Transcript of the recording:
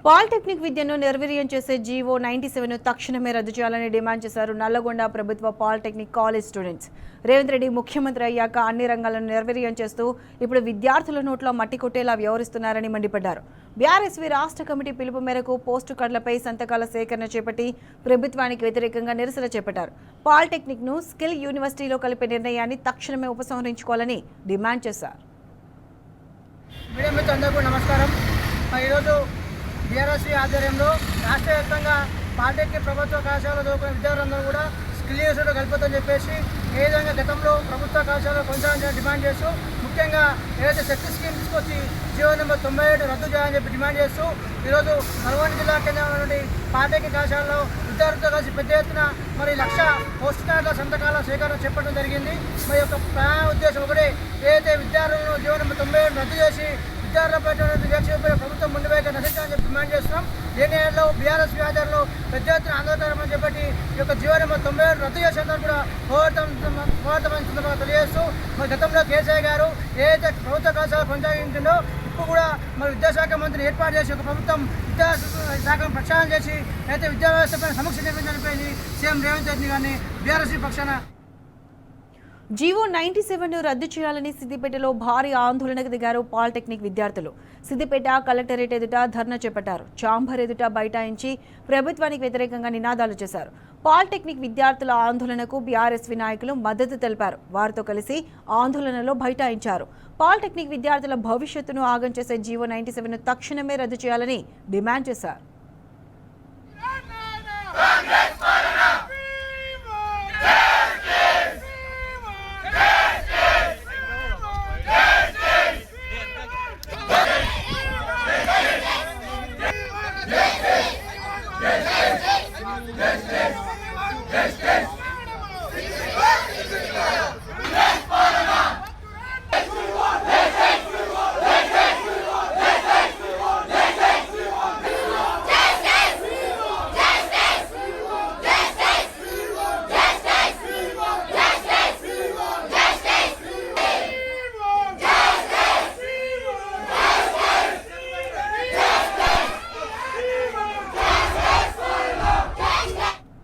Polytechnic విద్యను నిర్వీర్యం చేసే జీవో 97 తక్షణమే రద్దు చేయాలని డిమాండ్ చేశారు నల్లగొండ ప్రభుత్వ polytechnic college students. Revanth Reddy ముఖ్యమంత్రి అయ్యాక అన్ని రంగాలను నిర్వీర్యం చేస్తూ ఇప్పుడు విద్యార్థుల నోట్లో మట్టి కొట్టేలా వ్యవహరిస్తున్నారని మండిపడ్డారు. బీఆర్ఎస్వీ రాష్ట్ర కమిటీ పిలుపు మేరకు పోస్టు కార్డులపై సంతకాల సేకరణ చేపట్టి ప్రభుత్వానికి వ్యతిరేకంగా నిరసన చేపట్టారు. పాలిటెక్నిక్ను స్కిల్ యూనివర్సిటీలో కలిపే నిర్ణయాన్ని తక్షణమే ఉపసంహరించుకోవాలని డిమాండ్ చేశారు. బీఆర్ఎస్వీ ఆధ్వర్యంలో రాష్ట్ర వ్యాప్తంగా పాలిటెక్నిక్ ప్రభుత్వ కళాశాలలో చదువుకునే విద్యార్థులందరూ కూడా స్కిల్ యూనివర్సిటీలో కలుపుతుందని చెప్పేసి ఏ విధంగా గతంలో ప్రభుత్వ కళాశాలలో కొనసాగించాలని డిమాండ్ చేస్తూ ముఖ్యంగా ఏదైతే శక్తి స్కీమ్ తీసుకొచ్చి జీవో నెంబర్ 97 రద్దు చేయాలని చెప్పి డిమాండ్ చేస్తూ ఈరోజు నల్గొండ జిల్లా కేంద్రంలో నుండి పాలిటెక్నిక్ కళాశాలలో విద్యార్థులతో కలిసి పెద్ద ఎత్తున మరి 1,00,000 పోస్ట్ కార్డుల సంతకాల సేకరణ చేపట్టడం జరిగింది. మరి యొక్క ప్రధాన ఉద్దేశం ఒకటే, ఏదైతే విద్యార్థులను జీవో నెంబర్ 97 రద్దు చేసి విద్యార్థులపై వివక్షపై ప్రభుత్వం ముందు వైపు నశించాలని చెప్పి డిమాండ్ చేస్తున్నాం. దీనిలో బీఆర్ఎస్ ఆధ్వర్యంలో పెద్ద ఎత్తున ఆందోళన చేపట్టి ఈ యొక్క జీవో నెంబర్ 97 రద్దు చేసేందుకు కూడా పోరాటం సందర్భంగా తెలియజేస్తూ మరి గతంలో కేసీఆర్ గారు ఏదైతే ప్రభుత్వ కళాశాల కొనసాగించిందో ఇప్పుడు కూడా మరి విద్యాశాఖ మంత్రిని ఏర్పాటు చేసి ఒక ప్రభుత్వం విద్యాశాఖను ప్రక్షాళన చేసి అయితే విద్యా వ్యవస్థపై సమీక్ష నిర్వహించాలని సీఎం రేవంత్ రెడ్డి గారిని బీఆర్ఎస్ పక్షాన జీవో 97 రద్దు చేయాలని సిద్దిపేటలో భారీ ఆందోళనకు దిగారు పాలిటెక్నిక్ విద్యార్థులు. సిద్దిపేట కలెక్టరేట్ ఎదుట ధర్నా చేపట్టారు. చాంబర్ ఎదుట బైఠాయించి ప్రభుత్వానికి వ్యతిరేకంగా నినాదాలు చేశారు. పాలిటెక్నిక్ విద్యార్థుల ఆందోళనకు బీఆర్ఎస్వీ నాయకులు మద్దతు తెలిపారు. వారితో కలిసి ఆందోళనలో బైఠాయించారు. పాలిటెక్నిక్ విద్యార్థుల భవిష్యత్తును ఆగం చేసే జీవో 97 తక్షణమే రద్దు చేయాలని డిమాండ్ చేశారు. Yes.